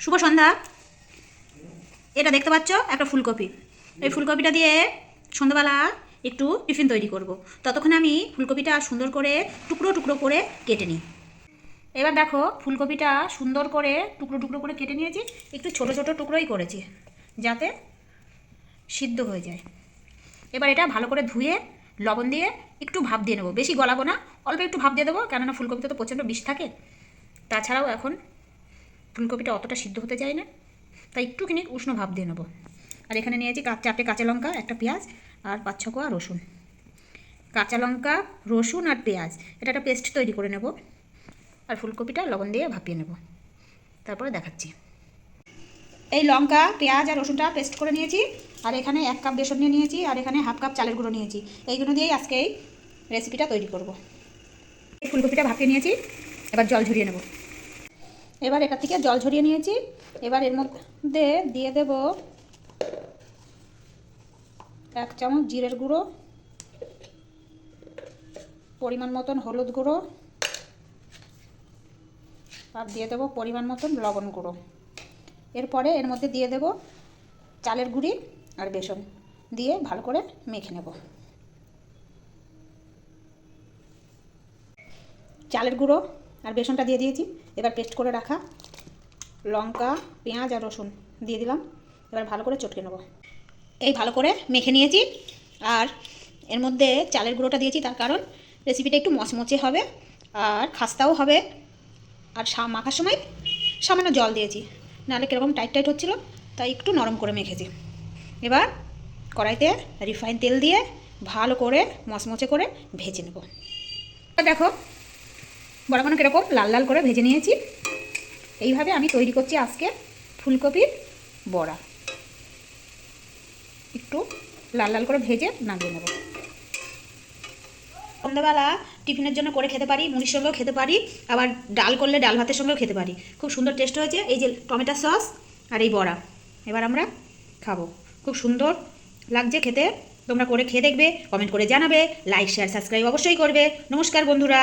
শুভ সন্ধ্যা। এটা দেখতে পাচ্ছ একটা ফুলকপি। এই ফুলকপিটা দিয়ে সন্ধ্যাবেলা একটু টিফিন তৈরি করব। ততক্ষণে আমি ফুলকপিটা সুন্দর করে টুকরো টুকরো করে কেটে নিই। এবার দেখো ফুলকপিটা সুন্দর করে টুকরো টুকরো করে কেটে নিয়েছি। একটু ছোট ছোট টুকরোই করেছি যাতে সিদ্ধ হয়ে যায়। এবার এটা ভালো করে ধুয়ে লবণ দিয়ে একটু ভাপ দিয়ে নেবো। বেশি গলাবো না, অল্প একটু ভাপ দিয়ে দেবো, কেননা ফুলকপিতে তো প্রচণ্ড বিষ থাকে। তাছাড়াও এখন ফুলকপিটা অতটা সিদ্ধ হতে চায় না, তাই একটুখানি উষ্ণ ভাপ দিয়ে নেবো। আর এখানে নিয়েছি 4টে কাঁচা লঙ্কা, একটা পেঁয়াজ আর 5-6 কোয়া রসুন। কাঁচা লঙ্কা, রসুন আর পেঁয়াজ এটা একটা পেস্ট তৈরি করে নেব। আর ফুলকপিটা লবণ দিয়ে ভাপিয়ে নেব, তারপরে দেখাচ্ছি। এই লঙ্কা, পেঁয়াজ আর রসুনটা পেস্ট করে নিয়েছি। আর এখানে 1 কাপ বেসন নিয়ে নিয়েছি, আর এখানে হাফ কাপ চালের গুঁড়ো নিয়েছি। এইগুলো দিয়েই আজকে এই রেসিপিটা তৈরি করব। এই ফুলকপিটা ভাপিয়ে নিয়েছি, এবার জল ঝরিয়ে নেব। এবার এটা থেকে জল ঝরিয়ে নিয়েছি। এবার এর মধ্যে দিয়ে দেব 1 চামচ জিরের গুঁড়ো, পরিমাণ মতন হলুদ গুঁড়ো, আর দিয়ে দেবো পরিমাণ মতন লবণ গুঁড়ো। এরপরে এর মধ্যে দিয়ে দেব চালের গুঁড়ি আর বেসন দিয়ে ভালো করে মেখে নেব। চালের গুঁড়ো আর বেসনটা দিয়ে দিয়েছি। এবার পেস্ট করে রাখা লঙ্কা, পেঁয়াজ আর রসুন দিয়ে দিলাম। এবার ভালো করে চটকে নেব। এই ভালো করে মেখে নিয়েছি। আর এর মধ্যে চালের গুঁড়োটা দিয়েছি, তার কারণ রেসিপিটা একটু মচমচে হবে আর খাস্তাও হবে। আর মাখার সময় সামান্য জল দিয়েছি, নাহলে কীরকম টাইট টাইট হচ্ছিলো, তাই একটু নরম করে মেখেছি। এবার কড়াইতে রিফাইন তেল দিয়ে ভালো করে মচমচে করে ভেজে নেব। দেখো বড়াগুলো কীরকম লাল লাল করে ভেজে নিয়েছি। এইভাবে আমি তৈরি করছি আজকে ফুলকপির বড়া। একটু লাল লাল করে ভেজে নামিয়ে নেব। সন্ধ্যাবেলা টিফিনের জন্য করে খেতে পারি, মুড়ির সঙ্গেও খেতে পারি, আবার ডাল করলে ডাল ভাতের সঙ্গেও খেতে পারি। খুব সুন্দর টেস্ট হয়েছে। এই যে টমেটো সস আর এই বড়া, এবার আমরা খাবো। খুব সুন্দর লাগছে খেতে। তোমরা করে খেয়ে দেখবে, কমেন্ট করে জানাবে, লাইক শেয়ার সাবস্ক্রাইব অবশ্যই করবে। নমস্কার বন্ধুরা।